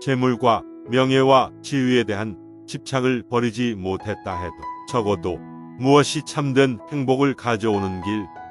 재물과 명예와 지위에 대한 집착을 버리지 못했다 해도 적어도 무엇이 참된 행복을 가져오는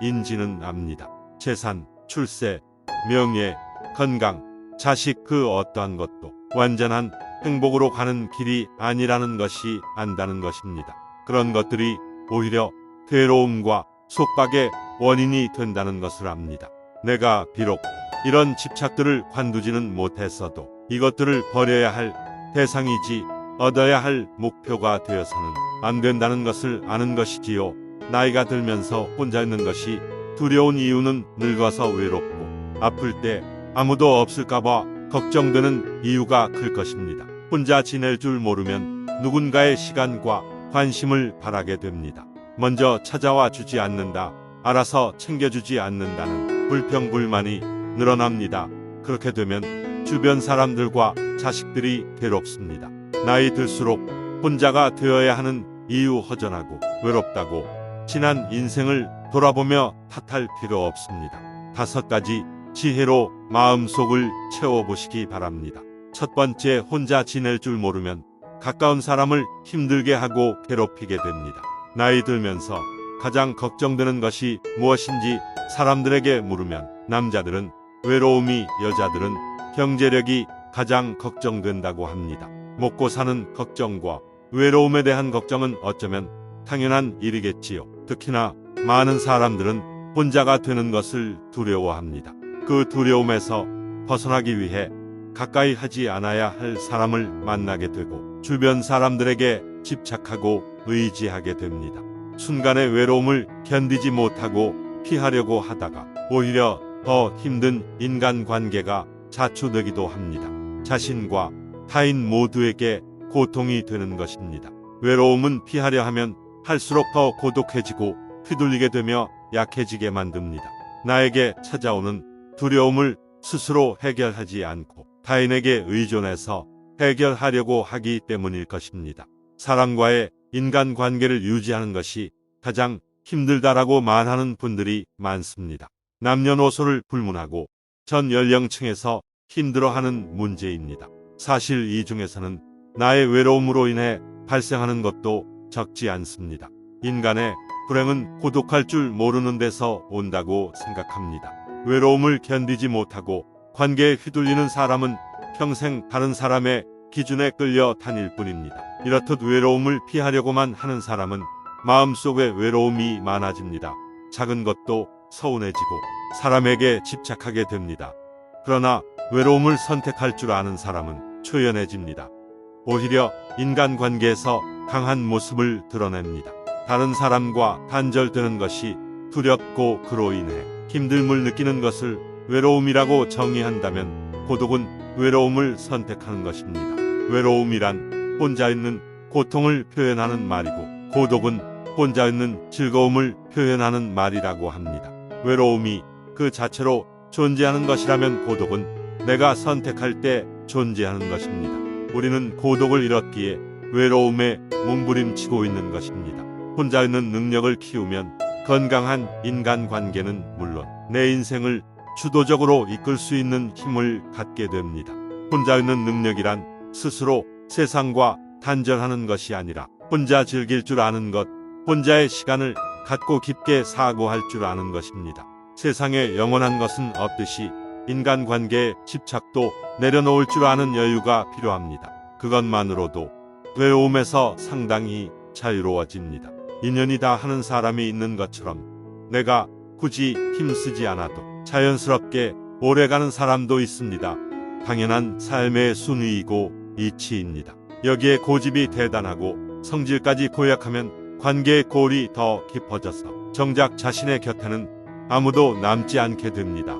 길인지는 압니다. 재산, 출세, 명예, 건강, 자식 그 어떠한 것도 완전한 행복으로 가는 길이 아니라는 것이 안다는 것입니다. 그런 것들이 오히려 괴로움과 속박의 원인이 된다는 것을 압니다. 내가 비록 이런 집착들을 관두지는 못했어도 이것들을 버려야 할 대상이지 얻어야 할 목표가 되어서는 안 된다는 것을 아는 것이지요. 나이가 들면서 혼자 있는 것이 두려운 이유는 늙어서 외롭고 아플 때 아무도 없을까봐 걱정되는 이유가 클 것입니다. 혼자 지낼 줄 모르면 누군가의 시간과 관심을 바라게 됩니다. 먼저 찾아와 주지 않는다, 알아서 챙겨주지 않는다는 불평불만이 늘어납니다. 그렇게 되면 주변 사람들과 자식들이 괴롭습니다. 나이 들수록 혼자가 되어야 하는 이유 허전하고 외롭다고 지난 인생을 돌아보며 탓할 필요 없습니다. 5가지 지혜로 마음속을 채워보시기 바랍니다. 첫 번째, 혼자 지낼 줄 모르면 가까운 사람을 힘들게 하고 괴롭히게 됩니다. 나이 들면서 가장 걱정되는 것이 무엇인지 사람들에게 물으면 남자들은 외로움이, 여자들은 경제력이 가장 걱정된다고 합니다. 먹고 사는 걱정과 외로움에 대한 걱정은 어쩌면 당연한 일이겠지요. 특히나 많은 사람들은 혼자가 되는 것을 두려워합니다. 그 두려움에서 벗어나기 위해 가까이 하지 않아야 할 사람을 만나게 되고 주변 사람들에게 집착하고 의지하게 됩니다. 순간의 외로움을 견디지 못하고 피하려고 하다가 오히려 더 힘든 인간관계가 자초되기도 합니다. 자신과 타인 모두에게 고통이 되는 것입니다. 외로움은 피하려 하면 할수록 더 고독해지고 휘둘리게 되며 약해지게 만듭니다. 나에게 찾아오는 두려움을 스스로 해결하지 않고 타인에게 의존해서 해결하려고 하기 때문일 것입니다. 사람과의 인간관계를 유지하는 것이 가장 힘들다라고 말하는 분들이 많습니다. 남녀노소를 불문하고 전 연령층에서 힘들어하는 문제입니다. 사실 이 중에서는 나의 외로움으로 인해 발생하는 것도 적지 않습니다. 인간의 불행은 고독할 줄 모르는 데서 온다고 생각합니다. 외로움을 견디지 못하고 관계에 휘둘리는 사람은 평생 다른 사람의 기준에 끌려 다닐 뿐입니다. 이렇듯 외로움을 피하려고만 하는 사람은 마음속에 외로움이 많아집니다. 작은 것도 서운해지고 사람에게 집착하게 됩니다. 그러나 외로움을 선택할 줄 아는 사람은 초연해집니다. 오히려 인간관계에서 강한 모습을 드러냅니다. 다른 사람과 단절되는 것이 두렵고 그로 인해 힘듦을 느끼는 것을 외로움이라고 정의한다면 고독은 외로움을 선택하는 것입니다. 외로움이란 혼자 있는 고통을 표현하는 말이고 고독은 혼자 있는 즐거움을 표현하는 말이라고 합니다. 외로움이 그 자체로 존재하는 것이라면 고독은 내가 선택할 때 존재하는 것입니다. 우리는 고독을 잃었기에 외로움에 몸부림치고 있는 것입니다. 혼자 있는 능력을 키우면 건강한 인간관계는 물론 내 인생을 주도적으로 이끌 수 있는 힘을 갖게 됩니다. 혼자 있는 능력이란 스스로 세상과 단절하는 것이 아니라 혼자 즐길 줄 아는 것, 혼자의 시간을 갖고 깊게 사고할 줄 아는 것입니다. 세상에 영원한 것은 없듯이 인간관계의 집착도 내려놓을 줄 아는 여유가 필요합니다. 그것만으로도 외로움에서 상당히 자유로워집니다. 인연이다 하는 사람이 있는 것처럼 내가 굳이 힘쓰지 않아도 자연스럽게 오래가는 사람도 있습니다. 당연한 삶의 순위이고 이치입니다. 여기에 고집이 대단하고 성질까지 고약하면 관계의 골이 더 깊어져서 정작 자신의 곁에는 아무도 남지 않게 됩니다.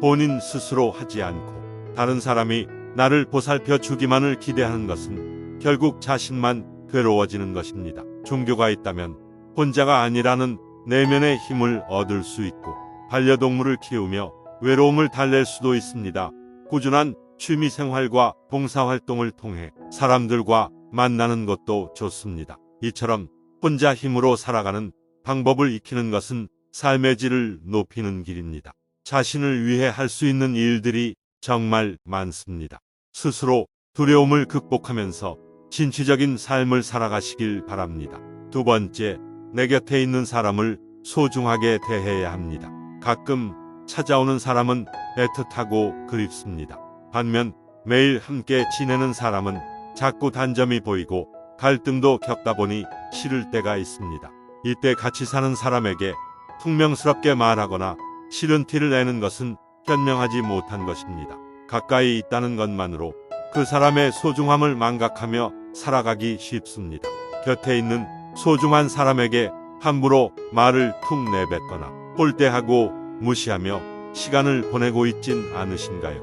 본인 스스로 하지 않고 다른 사람이 나를 보살펴 주기만을 기대하는 것은 결국 자신만 괴로워지는 것입니다. 종교가 있다면 혼자가 아니라는 내면의 힘을 얻을 수 있고 반려동물을 키우며 외로움을 달랠 수도 있습니다. 꾸준한 취미생활과 봉사활동을 통해 사람들과 만나는 것도 좋습니다. 이처럼 혼자 힘으로 살아가는 방법을 익히는 것은 삶의 질을 높이는 길입니다. 자신을 위해 할 수 있는 일들이 정말 많습니다. 스스로 두려움을 극복하면서 진취적인 삶을 살아가시길 바랍니다. 두 번째, 내 곁에 있는 사람을 소중하게 대해야 합니다. 가끔 찾아오는 사람은 애틋하고 그립습니다. 반면 매일 함께 지내는 사람은 자꾸 단점이 보이고 갈등도 겪다 보니 싫을 때가 있습니다. 이때 같이 사는 사람에게 퉁명스럽게 말하거나 싫은 티를 내는 것은 현명하지 못한 것입니다. 가까이 있다는 것만으로 그 사람의 소중함을 망각하며 살아가기 쉽습니다. 곁에 있는 소중한 사람에게 함부로 말을 툭 내뱉거나 홀대하고 무시하며 시간을 보내고 있진 않으신가요?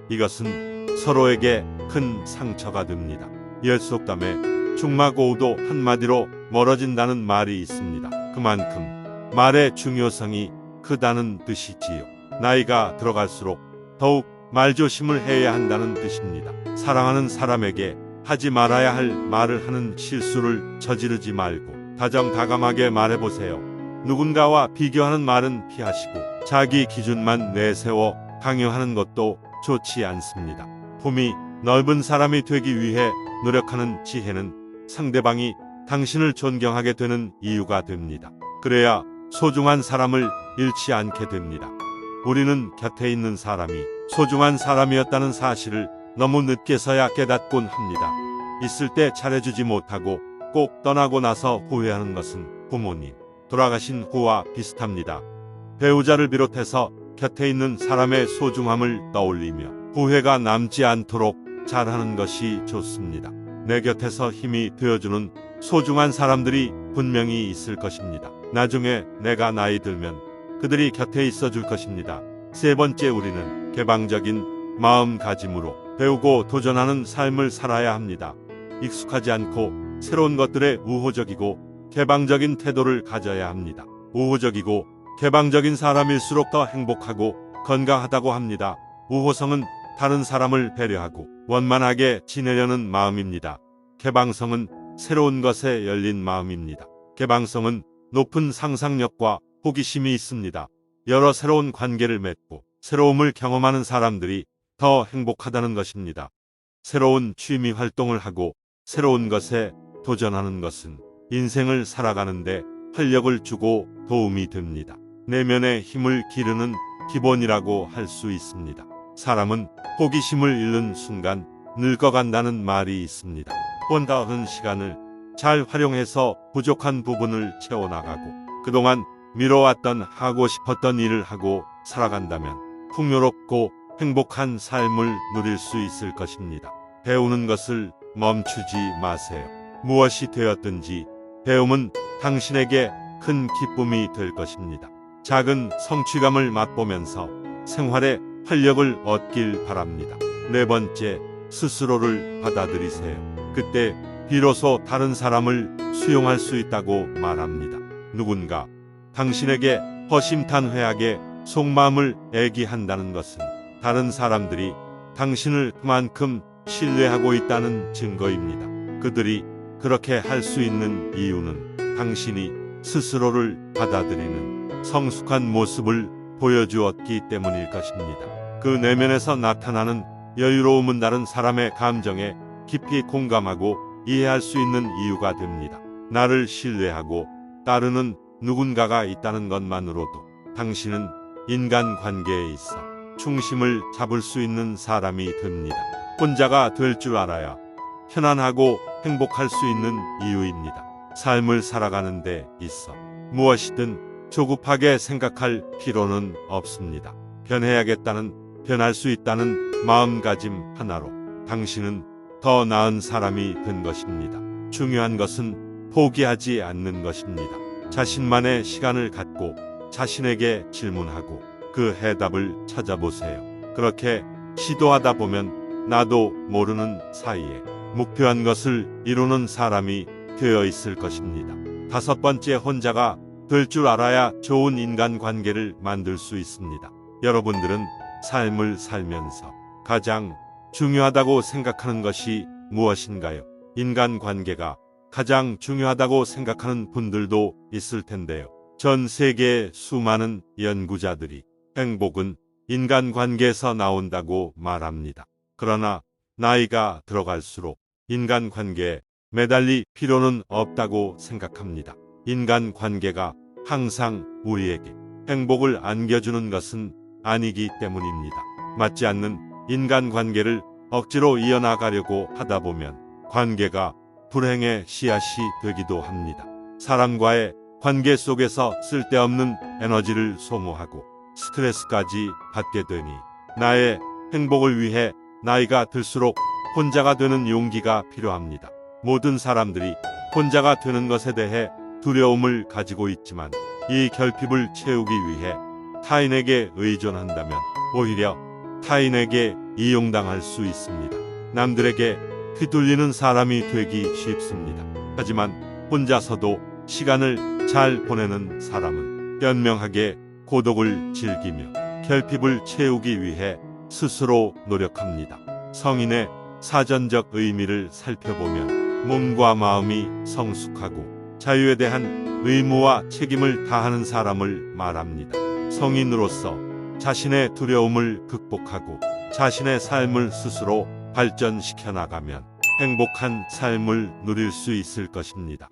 이것은 서로에게 큰 상처가 됩니다. 옛 속담에 중마고우도 한마디로 멀어진다는 말이 있습니다. 그만큼 말의 중요성이 크다는 뜻이지요. 나이가 들어갈수록 더욱 말조심을 해야 한다는 뜻입니다. 사랑하는 사람에게 하지 말아야 할 말을 하는 실수를 저지르지 말고 다정다감하게 말해보세요. 누군가와 비교하는 말은 피하시고 자기 기준만 내세워 강요하는 것도 좋지 않습니다. 품이 넓은 사람이 되기 위해 노력하는 지혜는 상대방이 당신을 존경하게 되는 이유가 됩니다. 그래야 소중한 사람을 잃지 않게 됩니다. 우리는 곁에 있는 사람이 소중한 사람이었다는 사실을 너무 늦게서야 깨닫곤 합니다. 있을 때 잘해주지 못하고 꼭 떠나고 나서 후회하는 것은 부모님, 돌아가신 후와 비슷합니다. 배우자를 비롯해서 곁에 있는 사람의 소중함을 떠올리며 후회가 남지 않도록 잘하는 것이 좋습니다. 내 곁에서 힘이 되어주는 소중한 사람들이 분명히 있을 것입니다. 나중에 내가 나이 들면 그들이 곁에 있어 줄 것입니다. 세 번째, 우리는 개방적인 마음가짐으로 배우고 도전하는 삶을 살아야 합니다. 익숙하지 않고 새로운 것들에 우호적이고 개방적인 태도를 가져야 합니다. 우호적이고 개방적인 사람일수록 더 행복하고 건강하다고 합니다. 우호성은 다른 사람을 배려하고 원만하게 지내려는 마음입니다. 개방성은 새로운 것에 열린 마음입니다. 개방성은 높은 상상력과 호기심이 있습니다. 여러 새로운 관계를 맺고 새로움을 경험하는 사람들이 더 행복하다는 것입니다. 새로운 취미 활동을 하고 새로운 것에 도전하는 것은 인생을 살아가는데 활력을 주고 도움이 됩니다. 내면의 힘을 기르는 기본이라고 할 수 있습니다. 사람은 호기심을 잃는 순간 늙어간다는 말이 있습니다. 혼자한 시간을 잘 활용해서 부족한 부분을 채워나가고 그동안 미뤄왔던 하고 싶었던 일을 하고 살아간다면 풍요롭고 행복한 삶을 누릴 수 있을 것입니다. 배우는 것을 멈추지 마세요. 무엇이 되었든지 배움은 당신에게 큰 기쁨이 될 것입니다. 작은 성취감을 맛보면서 생활에 활력을 얻길 바랍니다. 네 번째, 스스로를 받아들이세요. 그때 비로소 다른 사람을 수용할 수 있다고 말합니다. 누군가 당신에게 허심탄회하게 속마음을 얘기한다는 것은 다른 사람들이 당신을 그만큼 신뢰하고 있다는 증거입니다. 그들이 그렇게 할 수 있는 이유는 당신이 스스로를 받아들이는 성숙한 모습을 보여주었기 때문일 것입니다. 그 내면에서 나타나는 여유로움은 다른 사람의 감정에 깊이 공감하고 이해할 수 있는 이유가 됩니다. 나를 신뢰하고 따르는 누군가가 있다는 것만으로도 당신은 인간관계에 있어 중심을 잡을 수 있는 사람이 됩니다. 혼자가 될 줄 알아야 편안하고 행복할 수 있는 이유입니다. 삶을 살아가는 데 있어 무엇이든 조급하게 생각할 필요는 없습니다. 변할 수 있다는 마음가짐 하나로 당신은 더 나은 사람이 된 것입니다. 중요한 것은 포기하지 않는 것입니다. 자신만의 시간을 갖고 자신에게 질문하고 그 해답을 찾아보세요. 그렇게 시도하다 보면 나도 모르는 사이에 목표한 것을 이루는 사람이 되어 있을 것입니다. 다섯 번째, 혼자가 될 줄 알아야 좋은 인간관계를 만들 수 있습니다. 여러분들은 삶을 살면서 가장 중요하다고 생각하는 것이 무엇인가요? 인간관계가 가장 중요하다고 생각하는 분들도 있을 텐데요. 전 세계의 수많은 연구자들이 행복은 인간관계에서 나온다고 말합니다. 그러나 나이가 들어갈수록 인간관계에 매달릴 필요는 없다고 생각합니다. 인간관계가 항상 우리에게 행복을 안겨주는 것은 아니기 때문입니다. 맞지 않는 인간관계를 억지로 이어나가려고 하다 보면 관계가 불행의 씨앗이 되기도 합니다. 사람과의 관계 속에서 쓸데없는 에너지를 소모하고 스트레스까지 받게 되니 나의 행복을 위해 나이가 들수록 혼자가 되는 용기가 필요합니다. 모든 사람들이 혼자가 되는 것에 대해 두려움을 가지고 있지만 이 결핍을 채우기 위해 타인에게 의존한다면 오히려 타인에게 이용당할 수 있습니다. 남들에게 휘둘리는 사람이 되기 쉽습니다. 하지만 혼자서도 시간을 잘 보내는 사람은 현명하게 고독을 즐기며 결핍을 채우기 위해 스스로 노력합니다. 성인의 사전적 의미를 살펴보면 몸과 마음이 성숙하고 자유에 대한 의무와 책임을 다하는 사람을 말합니다. 성인으로서 자신의 두려움을 극복하고 자신의 삶을 스스로 발전시켜 나가면 행복한 삶을 누릴 수 있을 것입니다.